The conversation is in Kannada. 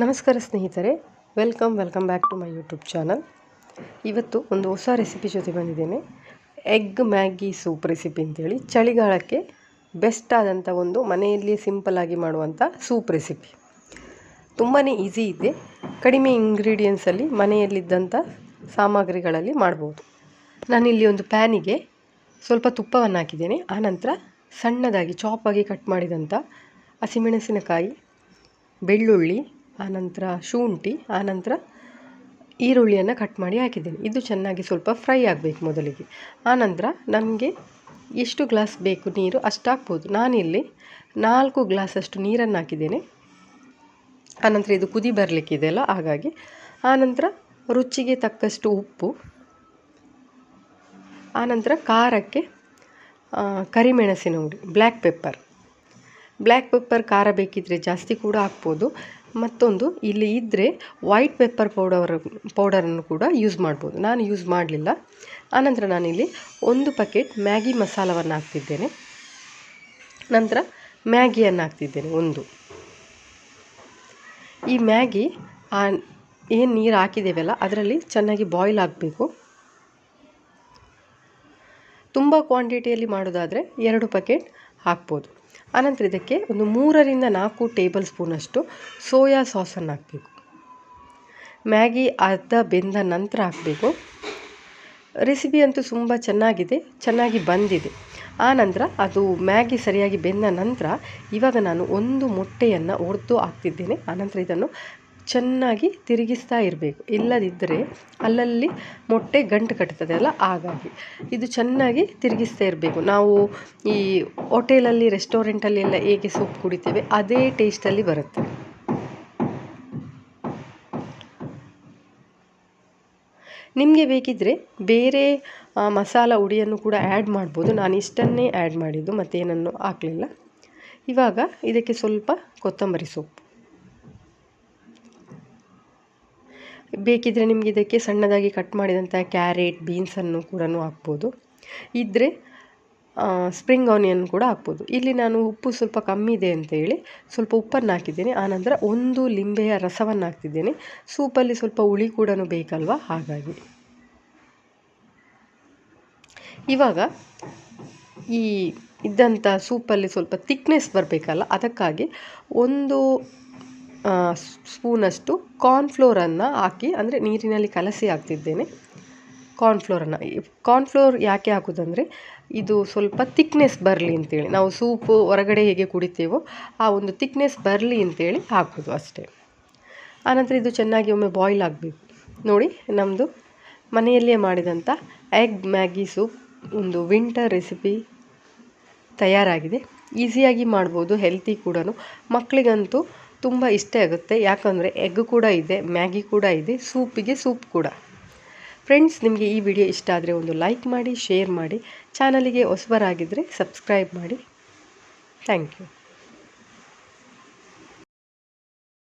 ನಮಸ್ಕಾರ ಸ್ನೇಹಿತರೆ, welcome back to my YouTube channel. ಇವತ್ತು ಒಂದು ಹೊಸ ರೆಸಿಪಿ ಜೊತೆ ಬಂದಿದ್ದೇನೆ. ಎಗ್ ಮ್ಯಾಗಿ ಸೂಪ್ ರೆಸಿಪಿ ಅಂತೇಳಿ ಚಳಿಗಾಲಕ್ಕೆ ಬೆಸ್ಟ್ ಆದಂಥ ಒಂದು ಮನೆಯಲ್ಲಿ ಸಿಂಪಲ್ಲಾಗಿ ಮಾಡುವಂಥ ಸೂಪ್ ರೆಸಿಪಿ. ತುಂಬಾ ಈಸಿ ಇದೆ, ಕಡಿಮೆ ಇಂಗ್ರೀಡಿಯೆಂಟ್ಸಲ್ಲಿ ಮನೆಯಲ್ಲಿದ್ದಂಥ ಸಾಮಗ್ರಿಗಳಲ್ಲಿ ಮಾಡ್ಬೋದು. ನಾನಿಲ್ಲಿ ಒಂದು ಪ್ಯಾನಿಗೆ ಸ್ವಲ್ಪ ತುಪ್ಪವನ್ನು ಹಾಕಿದ್ದೇನೆ. ಆನಂತರ ಸಣ್ಣದಾಗಿ ಚಾಪಾಗಿ ಕಟ್ ಮಾಡಿದಂಥ ಹಸಿಮೆಣಸಿನಕಾಯಿ, ಬೆಳ್ಳುಳ್ಳಿ, ಆನಂತರ ಶುಂಠಿ, ಆನಂತರ ಈರುಳ್ಳಿಯನ್ನು ಕಟ್ ಮಾಡಿ ಹಾಕಿದ್ದೇನೆ. ಇದು ಚೆನ್ನಾಗಿ ಸ್ವಲ್ಪ ಫ್ರೈ ಆಗಬೇಕು ಮೊದಲಿಗೆ. ಆನಂತರ ನಮಗೆ ಎಷ್ಟು ಗ್ಲಾಸ್ ಬೇಕು ನೀರು ಅಷ್ಟು ಹಾಕ್ಬೋದು. ನಾನಿಲ್ಲಿ 4 ಗ್ಲಾಸಷ್ಟು ನೀರನ್ನು ಹಾಕಿದ್ದೇನೆ. ಆನಂತರ ಇದು ಕುದಿ ಬರಲಿಕ್ಕಿದೆಯಲ್ಲ, ಹಾಗಾಗಿ. ಆನಂತರ ರುಚಿಗೆ ತಕ್ಕಷ್ಟು ಉಪ್ಪು, ಆನಂತರ ಖಾರಕ್ಕೆ ಕರಿಮೆಣಸಿನ ಹುಡಿ, ಬ್ಲ್ಯಾಕ್ ಪೆಪ್ಪರ್ ಖಾರ ಬೇಕಿದ್ದರೆ ಜಾಸ್ತಿ ಕೂಡ ಹಾಕ್ಬೋದು. ಮತ್ತೊಂದು ಇಲ್ಲಿ ಇದ್ದರೆ ವೈಟ್ ಪೆಪ್ಪರ್ ಪೌಡರನ್ನು ಕೂಡ ಯೂಸ್ ಮಾಡ್ಬೋದು. ನಾನು ಯೂಸ್ ಮಾಡಲಿಲ್ಲ. ಆನಂತರ ನಾನಿಲ್ಲಿ 1 ಪ್ಯಾಕೆಟ್ ಮ್ಯಾಗಿ ಮಸಾಲವನ್ನು ಹಾಕ್ತಿದ್ದೇನೆ. ನಂತರ ಮ್ಯಾಗಿಯನ್ನು ಹಾಕ್ತಿದ್ದೇನೆ 1. ಈ ಮ್ಯಾಗಿ ಏನು ನೀರು ಹಾಕಿದ್ದೇವಲ್ಲ ಅದರಲ್ಲಿ ಚೆನ್ನಾಗಿ ಬಾಯ್ಲ್ ಆಗಬೇಕು. ತುಂಬ ಕ್ವಾಂಟಿಟಿಯಲ್ಲಿ ಮಾಡೋದಾದರೆ 2 ಪ್ಯಾಕೆಟ್ ಹಾಕ್ಬೋದು. ಆನಂತರ ಇದಕ್ಕೆ ಒಂದು 3ರಿಂದ 4 ಟೇಬಲ್ ಸ್ಪೂನಷ್ಟು ಸೋಯಾ ಸಾಸನ್ನು ಹಾಕಬೇಕು. ಮ್ಯಾಗಿ ಅರ್ಧ ಬೆಂದ ನಂತರ ಹಾಕಬೇಕು. ರೆಸಿಪಿ ಅಂತೂ ತುಂಬ ಚೆನ್ನಾಗಿ ಬಂದಿದೆ. ಆನಂತರ ಅದು ಮ್ಯಾಗಿ ಸರಿಯಾಗಿ ಬೆಂದ ನಂತರ ಇವಾಗ ನಾನು 1 ಮೊಟ್ಟೆಯನ್ನು ಒಡೆದು ಹಾಕ್ತಿದ್ದೇನೆ. ಆನಂತರ ಇದನ್ನು ಚೆನ್ನಾಗಿ ತಿರುಗಿಸ್ತಾ ಇರಬೇಕು, ಇಲ್ಲದಿದ್ದರೆ ಅಲ್ಲಲ್ಲಿ ಮೊಟ್ಟೆ ಗಂಟು ಕಟ್ತದೆ ಅಲ್ಲ, ಹಾಗಾಗಿ ಇದು ಚೆನ್ನಾಗಿ ತಿರುಗಿಸ್ತಾ ಇರಬೇಕು. ನಾವು ಈ ಹೋಟೆಲಲ್ಲಿ, ರೆಸ್ಟೋರೆಂಟಲ್ಲಿ ಎಲ್ಲ ಹೇಗೆ ಸೂಪ್ ಕುಡಿತೇವೆ ಅದೇ ಟೇಸ್ಟಲ್ಲಿ ಬರುತ್ತೆ. ನಿಮಗೆ ಬೇಕಿದ್ದರೆ ಬೇರೆ ಮಸಾಲ ಹುಡಿಯನ್ನು ಕೂಡ ಆ್ಯಡ್ ಮಾಡ್ಬೋದು. ನಾನು ಇಷ್ಟನ್ನೇ ಆ್ಯಡ್ ಮಾಡಿದ್ದು, ಮತ್ತೇನನ್ನು ಹಾಕಲಿಲ್ಲ. ಇವಾಗ ಇದಕ್ಕೆ ಸ್ವಲ್ಪ ಕೊತ್ತಂಬರಿ ಸೊಪ್ಪು ಬೇಕಿದ್ದರೆ ನಿಮಗೆ ಇದಕ್ಕೆ ಸಣ್ಣದಾಗಿ ಕಟ್ ಮಾಡಿದಂಥ ಕ್ಯಾರೆಟ್, ಬೀನ್ಸನ್ನು ಕೂಡ ಹಾಕ್ಬೋದು. ಇದ್ದರೆ ಸ್ಪ್ರಿಂಗ್ ಆನಿಯನ್ ಕೂಡ ಹಾಕ್ಬೋದು. ಇಲ್ಲಿ ನಾನು ಉಪ್ಪು ಸ್ವಲ್ಪ ಕಮ್ಮಿ ಇದೆ ಅಂತೇಳಿ ಸ್ವಲ್ಪ ಉಪ್ಪನ್ನು ಹಾಕಿದ್ದೇನೆ. ಆನಂತರ 1 ಲಿಂಬೆಯ ರಸವನ್ನು ಹಾಕ್ತಿದ್ದೇನೆ. ಸೂಪಲ್ಲಿ ಸ್ವಲ್ಪ ಹುಳಿ ಕೂಡ ಬೇಕಲ್ವ, ಹಾಗಾಗಿ. ಇವಾಗ ಈ ಇದ್ದಂಥ ಸೂಪಲ್ಲಿ ಸ್ವಲ್ಪ ಥಿಕ್ನೆಸ್ ಬರಬೇಕಲ್ಲ, ಅದಕ್ಕಾಗಿ 1 ಸ್ಪೂನಷ್ಟು ಕಾರ್ನ್ಫ್ಲೋರನ್ನು ಹಾಕಿ, ಅಂದರೆ ನೀರಿನಲ್ಲಿ ಕಲಸಿ ಹಾಕ್ತಿದ್ದೇನೆ. ಕಾರ್ನ್ಫ್ಲೋರ್ ಯಾಕೆ ಹಾಕೋದಂದರೆ ಇದು ಸ್ವಲ್ಪ ಥಿಕ್ನೆಸ್ ಬರಲಿ ಅಂತೇಳಿ. ನಾವು ಸೂಪು ಹೊರಗಡೆ ಹೇಗೆ ಕುಡಿತೇವೋ ಆ ಒಂದು ಥಿಕ್ನೆಸ್ ಬರಲಿ ಅಂತೇಳಿ ಹಾಕೋದು ಅಷ್ಟೇ. ಆನಂತರ ಇದು ಚೆನ್ನಾಗಿ ಒಮ್ಮೆ ಬಾಯ್ಲ್ ಆಗಬೇಕು. ನೋಡಿ, ನಮ್ಮದು ಮನೆಯಲ್ಲೇ ಮಾಡಿದಂಥ ಎಗ್ ಮ್ಯಾಗಿ ಸೂಪ್, ಒಂದು ವಿಂಟರ್ ರೆಸಿಪಿ ತಯಾರಾಗಿದೆ. ಈಸಿಯಾಗಿ ಮಾಡ್ಬೋದು, ಹೆಲ್ತಿ ಕೂಡ. ಮಕ್ಕಳಿಗಂತೂ ತುಂಬ ಇಷ್ಟ ಆಗುತ್ತೆ, ಯಾಕಂದರೆ ಎಗ್ ಕೂಡ ಇದೆ, ಮ್ಯಾಗಿ ಕೂಡ ಇದೆ, ಸೂಪಿಗೆ ಸೂಪ್ ಕೂಡ. ಫ್ರೆಂಡ್ಸ್, ನಿಮಗೆ ಈ ವಿಡಿಯೋ ಇಷ್ಟ ಆದರೆ ಒಂದು ಲೈಕ್ ಮಾಡಿ, ಶೇರ್ ಮಾಡಿ. ಚಾನಲಿಗೆ ಹೊಸಬರಾಗಿದ್ದರೆ ಸಬ್ಸ್ಕ್ರೈಬ್ ಮಾಡಿ. Thank you.